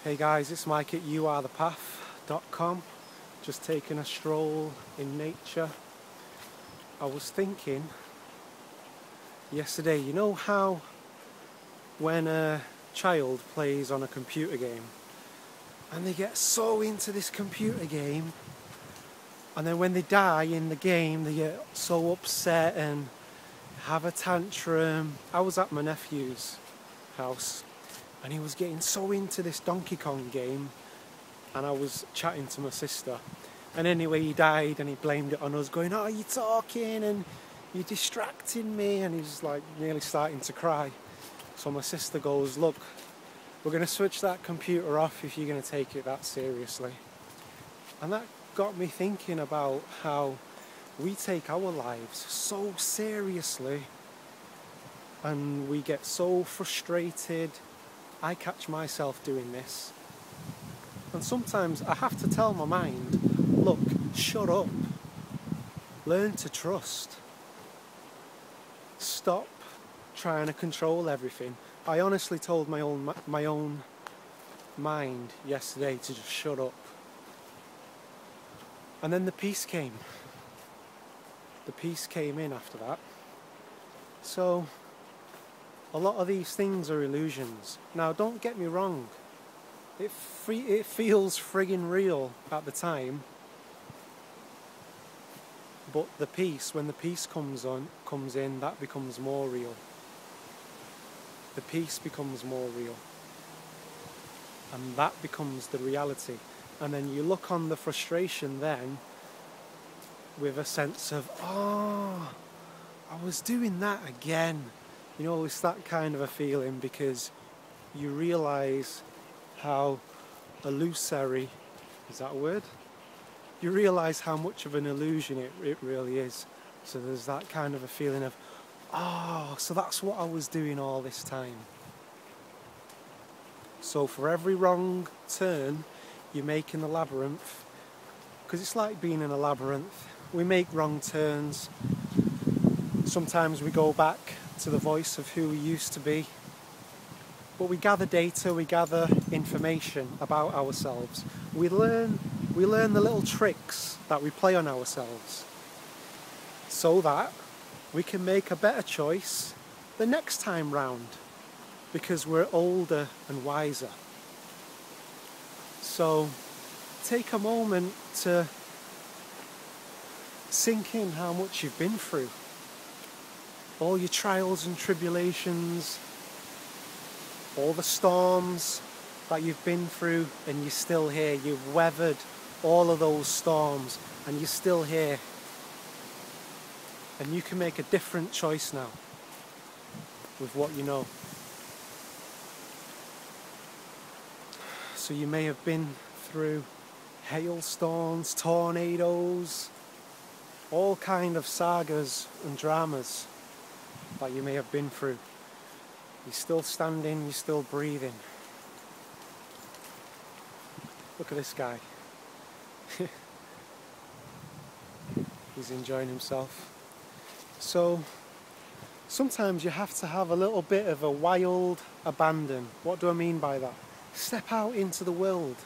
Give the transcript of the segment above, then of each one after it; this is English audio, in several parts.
Hey guys, it's Mike at youarethepath.com. Just taking a stroll in nature. I was thinking yesterday, you know how when a child plays on a computer game and they get so into this computer game, and then when they die in the game they get so upset and have a tantrum. I was at my nephew's house and he was getting so into this Donkey Kong game, and I was chatting to my sister, and anyway he died and he blamed it on us, going, "Oh, you're talking and you're distracting me," and he's like nearly starting to cry. So my sister goes, "Look, we're going to switch that computer off if you're going to take it that seriously." And that got me thinking about how we take our lives so seriously and we get so frustrated. I catch myself doing this. And sometimes I have to tell my mind, look, shut up. Learn to trust. Stop trying to control everything. I honestly told my own mind yesterday to just shut up. And then the peace came. The peace came in after that. So a lot of these things are illusions. Now, don't get me wrong. It feels friggin' real at the time. But the peace, when the peace comes in, that becomes more real. The peace becomes more real. And that becomes the reality. And then you look on the frustration then with a sense of, oh, I was doing that again. You know, it's that kind of a feeling, because you realise how illusory, is that a word? You realise how much of an illusion it really is. So there's that kind of a feeling of, oh, so that's what I was doing all this time. So for every wrong turn you make in the labyrinth, because it's like being in a labyrinth, we make wrong turns. Sometimes we go back to the voice of who we used to be. But we gather data, we gather information about ourselves. We learn the little tricks that we play on ourselves so that we can make a better choice the next time round, because we're older and wiser. So take a moment to sink in how much you've been through. All your trials and tribulations, all the storms that you've been through, and you're still here. You've weathered all of those storms and you're still here. And you can make a different choice now with what you know. So you may have been through hailstorms, tornadoes, all kind of sagas and dramas that you may have been through. You're still standing, you're still breathing. Look at this guy. He's enjoying himself. So sometimes you have to have a little bit of a wild abandon. What do I mean by that? Step out into the world.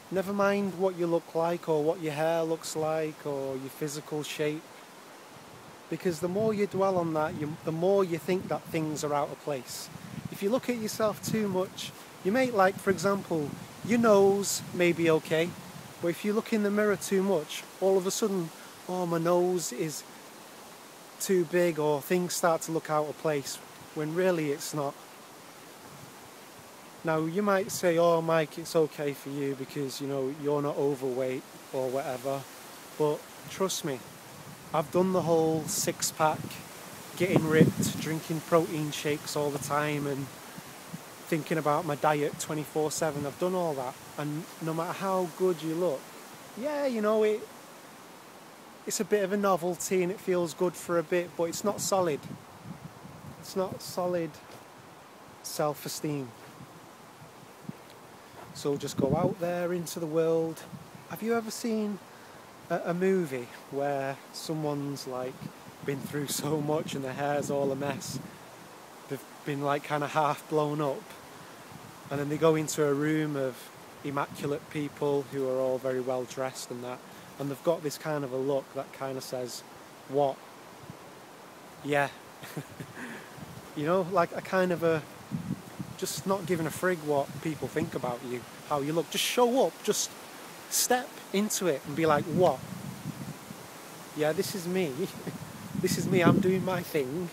Never mind what you look like or what your hair looks like or your physical shape. Because the more you dwell on that, the more you think that things are out of place. If you look at yourself too much, you may, like, for example, your nose may be okay, but if you look in the mirror too much, all of a sudden, oh, my nose is too big, or things start to look out of place, when really it's not. Now, you might say, oh, Mike, it's okay for you because, you know, you're not overweight or whatever, but trust me, I've done the whole six-pack, getting ripped, drinking protein shakes all the time and thinking about my diet 24/7. I've done all that, and no matter how good you look, yeah, you know, it's a bit of a novelty and it feels good for a bit, but it's not solid. It's not solid self-esteem. So just go out there into the world. Have you ever seen a movie where someone's like been through so much and their hair's all a mess? They've been like kind of half blown up, and then they go into a room of immaculate people who are all very well dressed and that, and they've got this kind of a look that kind of says, what? Yeah. You know, like a kind of a, just not giving a frig what people think about you, how you look. Just show up, just step into it and be like, what? Yeah, this is me. This is me, I'm doing my thing.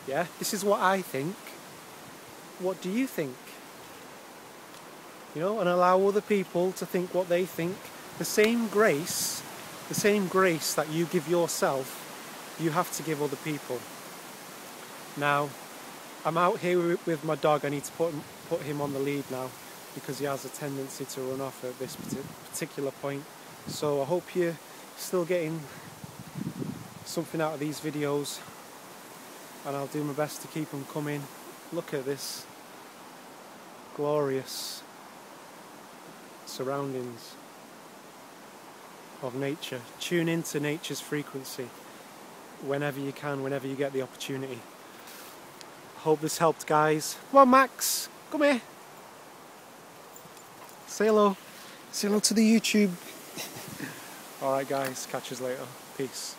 Yeah, this is what I think. What do you think? You know, and allow other people to think what they think. The same grace that you give yourself, you have to give other people. Now, I'm out here with my dog. I need to put him on the lead now because he has a tendency to run off at this particular point. So I hope you're still getting something out of these videos, and I'll do my best to keep them coming. Look at this glorious surroundings of nature. Tune into nature's frequency whenever you can, whenever you get the opportunity. Hope this helped, guys. Come on, Max, come here. Say hello. Say hello to the YouTube. Alright guys, catch us later. Peace.